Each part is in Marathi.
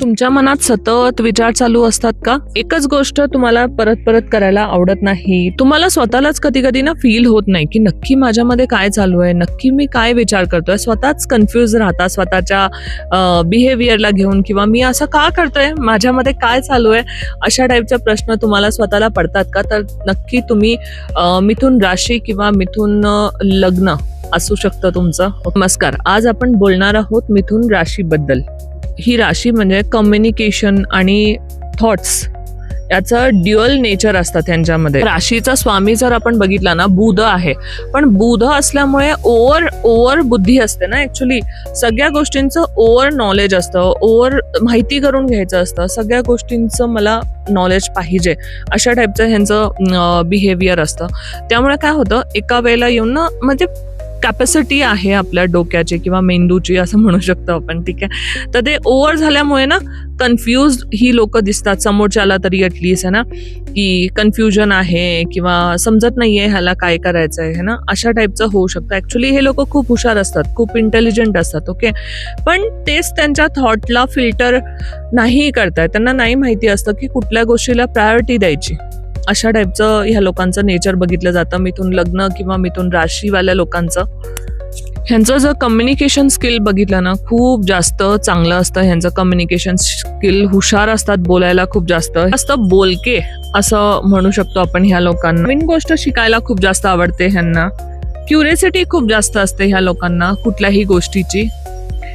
तुमच्या मनात सतत विचार चालू असतात का? एकच गोष्ट तुम्हाला परत परत करायला आवडत नाही? तुम्हाला स्वतःलाच कधी कधी ना फील होत नाही की नक्की माझ्यामध्ये काय चालू आहे, नक्की मी काय विचार करतोय? स्वतःच कन्फ्यूज राहता स्वतःच्या बिहेवियरला घेऊन, किंवा मी असं का करतोय, माझ्यामध्ये काय चालू आहे, अशा टाईपचे प्रश्न तुम्हाला स्वतःला पडतात का? तर नक्की तुम्ही मिथुन राशी किंवा मिथुन लग्न असू शकतं तुमचं. नमस्कार, आज आपण बोलणार आहोत मिथुन राशीबद्दल. ही राशी म्हणजे कम्युनिकेशन आणि थॉट्स याचं ड्युअल नेचर असतात त्यांच्यामध्ये. राशीचा स्वामी जर आपण बघितला ना, बुध आहे. पण बुध असल्यामुळे ओव्हर बुद्धी असते ना. ऍक्च्युली सगळ्या गोष्टींचं ओव्हर नॉलेज असतं, ओव्हर माहिती करून घ्यायचं असतं, सगळ्या गोष्टींचं मला नॉलेज पाहिजे, अशा टाईपचं ह्यांचं बिहेवियर असतं. त्यामुळे काय होतं, एका वेळेला येऊन ना, म्हणजे कॅपॅसिटी आहे आपल्या डोक्याची किंवा मेंदूची असं म्हणू शकतो आपण, ठीक आहे. तर ते ओव्हर झाल्यामुळे ना कन्फ्यूज ही लोक दिसतात समोरच्याला तरी, ॲटलिस्ट आहे ना, की कन्फ्युजन आहे किंवा समजत नाहीये ह्याला काय करायचंय, है ना, अशा टाईपचं होऊ शकतं. ऍक्च्युली हे लोक खूप हुशार असतात, खूप इंटेलिजंट असतात, ओके. पण तेच त्यांच्या थॉटला फिल्टर नाही करतायत. त्यांना नाही माहिती असतं की कुठल्या गोष्टीला प्रायोरिटी द्यायची. अशा टाईपचं ह्या लोकांचं नेचर बघितलं जातं, मिथुन लग्न किंवा मिथुन राशीवाल्या लोकांचं. ह्यांचं जर कम्युनिकेशन स्किल बघितलं ना, खूप जास्त चांगलं असतं ह्यांचं कम्युनिकेशन स्किल. हुशार असतात, बोलायला खूप जास्त बोलके असं म्हणू शकतो आपण ह्या लोकांना. नवीन गोष्ट शिकायला खूप जास्त आवडते ह्यांना. क्युरियोसिटी खूप जास्त असते ह्या लोकांना कुठल्याही गोष्टीची.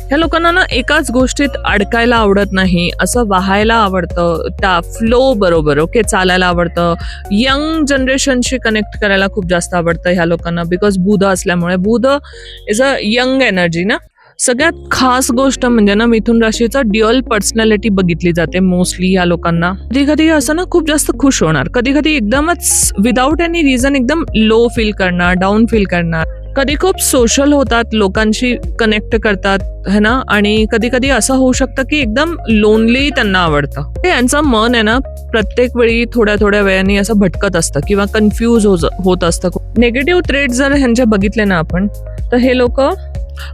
ह्या लोकांना ना एकाच गोष्टीत अडकायला आवडत नाही, असं वाहायला आवडतं, त्या फ्लो बरोबर, ओके, चालायला आवडतं. यंग जनरेशनशी कनेक्ट करायला खूप जास्त आवडतं ह्या लोकांना, बिकॉज बुध असल्यामुळे. बुध इज अ यंग एनर्जी ना. सगळ्यात खास गोष्ट म्हणजे ना, मिथुन राशीचं ड्युअल पर्सनॅलिटी बघितली जाते मोस्टली ह्या लोकांना. कधी कधी असं ना खूप जास्त खुश होणार, कधी कधी एकदमच विदाऊट एनी रिझन एकदम लो फील करणार, डाऊन फील करणार. कधी खूप सोशल होतात, लोकांशी कनेक्ट करतात, है ना. आणि कधी कधी असं होऊ शकतं की एकदम लोनली त्यांना आवडतं. यांचं मन आहे ना प्रत्येक वेळी थोड्या थोड्या वेळाने असं भटकत असतं किंवा कन्फ्यूज होत असतं. निगेटिव्ह ट्रेट जर ह्यांचे बघितले ना आपण, तर हे लोक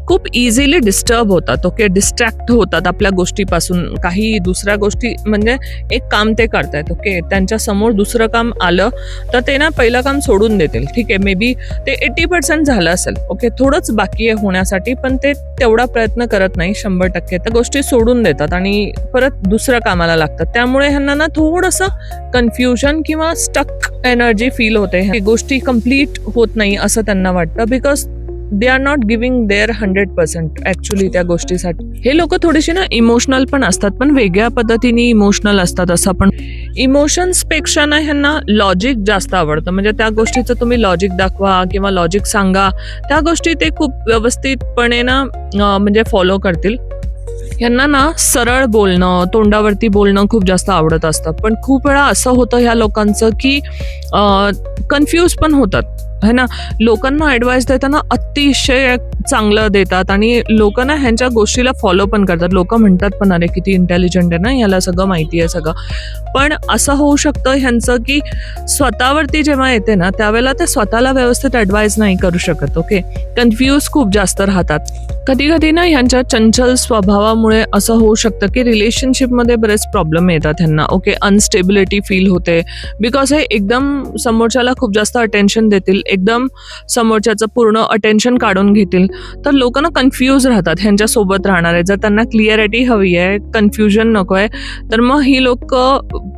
खूप इझिली डिस्टर्ब होतात, ओके, डिस्ट्रॅक्ट होतात आपल्या गोष्टीपासून. काही दुसऱ्या गोष्टी म्हणजे एक काम ते करतायत, ओके, त्यांच्या समोर दुसरं काम आलं तर ते ना पहिलं काम सोडून देतील, ठीक आहे. मे बी ते 80% झालं असेल, ओके, थोडंच बाकी आहे होण्यासाठी, पण ते तेवढा प्रयत्न करत नाही 100%. त्या गोष्टी सोडून देतात आणि परत दुसऱ्या कामाला लागतात. त्यामुळे ह्यांना ना थोडंसं कन्फ्युजन किंवा स्टक एनर्जी फील होते. गोष्टी कम्प्लीट होत नाही असं त्यांना वाटतं, because they are not giving their 100% actually त्या गोष्टीसाठी. हे लोक थोडीशी ना इमोशनल पण असतात, पण वेगळ्या पद्धतीने इमोशनल असतात. असं पण इमोशन्स पेक्षा ना ह्यांना लॉजिक जास्त आवडतं. म्हणजे त्या गोष्टीचं तुम्ही लॉजिक दाखवा किंवा लॉजिक सांगा, त्या गोष्टी ते खूप व्यवस्थितपणे ना म्हणजे फॉलो करतील. ह्यांना ना सरळ बोलणं, तोंडावरती बोलणं खूप जास्त आवडत असतं. पण खूप वेळा असं होतं ह्या लोकांचं की कन्फ्यूज पण होतात, है ना. लोकांना ॲडवाइस देताना अतिशय चांगलं देतात आणि लोकांना ह्यांच्या गोष्टीला फॉलो पण करतात. लोक म्हणतात पण, अरे किती इंटेलिजंट आहे ना, याला सगळं माहिती आहे सगळं. पण असं होऊ शकतं ह्यांचं की स्वतःवरती जेव्हा येते ना, त्यावेळेला ते स्वतःला व्यवस्थित ॲडवाइस नाही करू शकत, ओके. कन्फ्यूज खूप जास्त राहतात. कधी कधी ना ह्यांच्या चंचल स्वभावामुळे असं होऊ शकतं की रिलेशनशिपमध्ये बरेच प्रॉब्लेम येतात ह्यांना, ओके. अनस्टेबिलिटी फील होते, बिकॉज हे एकदम समोरच्याला खूप जास्त अटेन्शन देतील, एकदम समोरच्याचं पूर्ण अटेन्शन काढून घेतील. तर लोकांना कन्फ्यूज राहतात ह्यांच्या सोबत राहणार आहे. जर त्यांना क्लिअरिटी हवी आहे, कन्फ्युजन नको आहे, तर मग ही लोक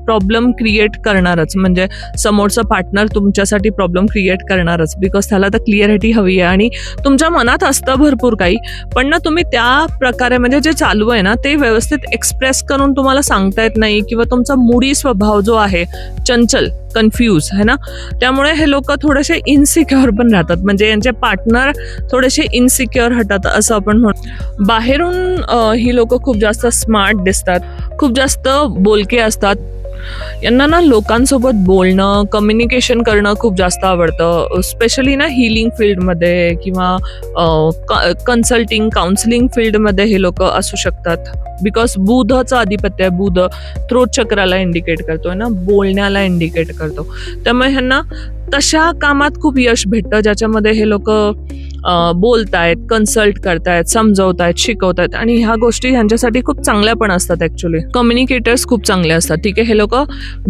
प्रॉब्लेम क्रिएट करणारच. म्हणजे समोरचा पार्टनर तुमच्यासाठी प्रॉब्लेम क्रिएट करणारच, बिकॉज त्याला तर क्लिअरिटी हवी आहे. आणि तुमच्या मनात असतं भरपूर काही, पण ना तुम्ही त्या प्रकारे म्हणजे जे चालू आहे ना ते व्यवस्थित एक्सप्रेस करून तुम्हाला सांगता येत नाही, किंवा तुमचा मूडी स्वभाव जो आहे, चंचल, कन्फ्यूज, है ना. त्यामुळे हे लोक थोडेसे इनसिक्युअर पण राहतात. म्हणजे यांचे पार्टनर थोडेसे इनसिक्युअर राहतात असं आपण म्हणू. बाहेरून ही लोक खूप जास्त स्मार्ट दिसतात, खूप जास्त बोलके असतात. यांना ना लोकांसोबत बोलणं, कम्युनिकेशन करणं खूप जास्त आवडतं. स्पेशली ना हिलिंग फील्डमध्ये किंवा कन्सल्टिंग, काउन्सिलिंग फील्डमध्ये हे लोक असू शकतात. बिकॉज बुधचं आधिपत्य आहे. बुध थ्रोट चक्राला इंडिकेट करतोय ना, बोलण्याला इंडिकेट करतो. त्यामुळे ह्यांना तशा कामात खूप यश भेटतं ज्याच्यामध्ये हे लोक बोलतायत, कन्सल्ट करतायत, समजवतायत, शिकवतायत आणि ह्या गोष्टी ह्यांच्यासाठी खूप चांगल्या पण असतात. ऍक्च्युली कम्युनिकेटर्स खूप चांगले असतात. ठीक आहे, हे लोक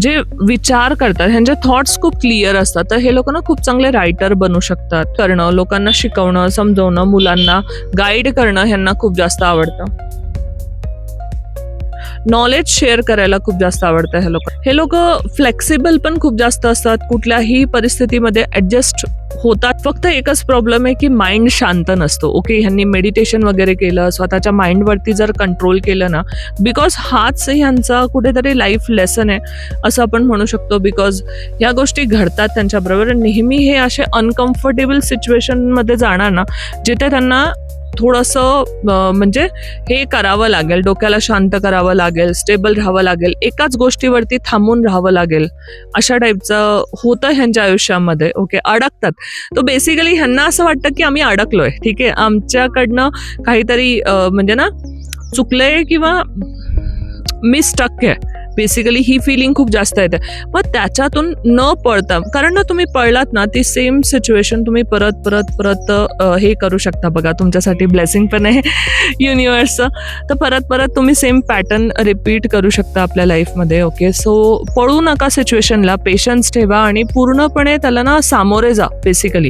जे विचार करतात ह्यांचे थॉट्स खूप क्लिअर असतात. तर हे लोक ना खूप चांगले रायटर बनू शकतात. करणं, लोकांना शिकवणं, समजवणं, मुलांना गाईड करणं ह्यांना खूप जास्त आवडतं. नॉलेज शेअर करायला खूप जास्त आवडतं हे लोक फ्लेक्सिबल पण खूप जास्त असतात. कुठल्याही परिस्थितीमध्ये ऍडजस्ट होतात. फक्त एकच प्रॉब्लेम आहे की माइंड शांत नसतो. ओके, ह्यांनी मेडिटेशन वगैरे केलं, स्वतःच्या माइंडवरती जर कंट्रोल केलं ना, बिकॉज हाच ह्यांचा कुठेतरी लाईफ लेसन आहे असं आपण म्हणू शकतो. बिकॉज ह्या गोष्टी घडतात त्यांच्याबरोबर. नेहमी हे असे अनकम्फर्टेबल सिच्युएशनमध्ये जाणार ना, जिथे त्यांना थोडंसं म्हणजे हे करावं लागेल, डोक्याला शांत करावं लागेल, स्टेबल राहावं लागेल, एकाच गोष्टीवरती थांबून राहावं लागेल, अशा टाईपचं होतं ह्यांच्या आयुष्यामध्ये. ओके, अडकतात. तो बेसिकली ह्यांना असं वाटतं की आम्ही अडकलोय. ठीक आहे, आमच्याकडनं काहीतरी म्हणजे ना चुकलंय किंवा मिसटक आहे. बेसिकली ही फिलिंग खूप जास्त येते. मग त्याच्यातून न पळता, कारण ना तुम्ही पळलात ना ती सेम सिच्युएशन तुम्ही परत परत परत हे करू शकता. बघा, तुमच्यासाठी ब्लेसिंग पण आहे युनिवर्सचं. तर परत परत तुम्ही सेम पॅटर्न रिपीट करू शकता आपल्या लाईफमध्ये. ओके, सो पळू नका सिच्युएशनला, पेशन्स ठेवा आणि पूर्णपणे त्याला ना सामोरे जा. बेसिकली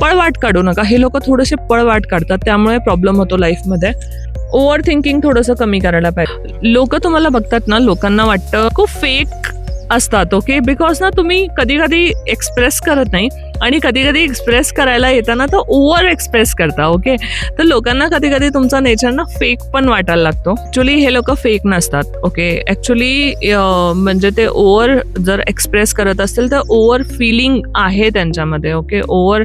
पळवाट काढू नका. हे लोक थोडेसे पळवाट काढतात, त्यामुळे प्रॉब्लेम होतो लाईफमध्ये. ओव्हर थिंकिंग थोडंसं कमी करायला पाहिजे. लोक तुम्हाला बघतात ना, लोकांना वाटतं खूप फेक असतात. ओके, बिकॉज ना तुम्ही कधी कधी एक्सप्रेस करत नाही आणि कधी कधी एक्सप्रेस करायला येताना तर ओव्हर एक्सप्रेस करता. ओके, तर लोकांना कधी कधी तुमचा नेचर ना फेक पण वाटायला लागतो. ऍक्च्युली हे लोक फेक नसतात. ओके, ऍक्च्युली म्हणजे ते ओव्हर जर एक्सप्रेस करत असतील तर ओव्हर फिलिंग आहे त्यांच्यामध्ये. ओके, ओव्हर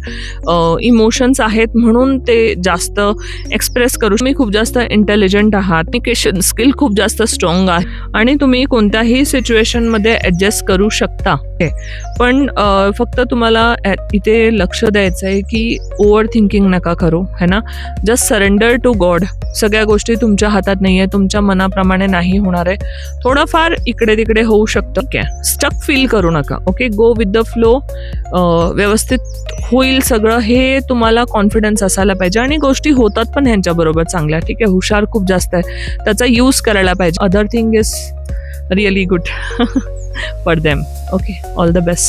इमोशन्स आहेत म्हणून ते जास्त एक्सप्रेस करू. तुम्ही खूप जास्त इंटेलिजंट आहात, कम्युनिकेशन स्किल खूप जास्त स्ट्रॉंग आहे आणि तुम्ही कोणत्याही सिच्युएशनमध्ये ऍडजस्ट करू शकता. पण फक्त तुम्हाला इथे लक्ष द्यायचं आहे की ओव्हर थिंकिंग नका करू, है ना. Just surrender to God. सगळ्या गोष्टी तुमच्या हातात नाही आहे, तुमच्या मनाप्रमाणे नाही होणार आहे. थोडंफार इकडे तिकडे होऊ शकतं. ओके, स्टक फील करू नका. Okay, go with the flow. व्यवस्थित होईल सगळं, हे तुम्हाला कॉन्फिडन्स असायला पाहिजे आणि गोष्टी होतात पण ह्यांच्याबरोबर चांगल्या. ठीक आहे, हुशार खूप जास्त आहे, त्याचा यूज करायला पाहिजे. Other thing is really good for them. Okay, all the best.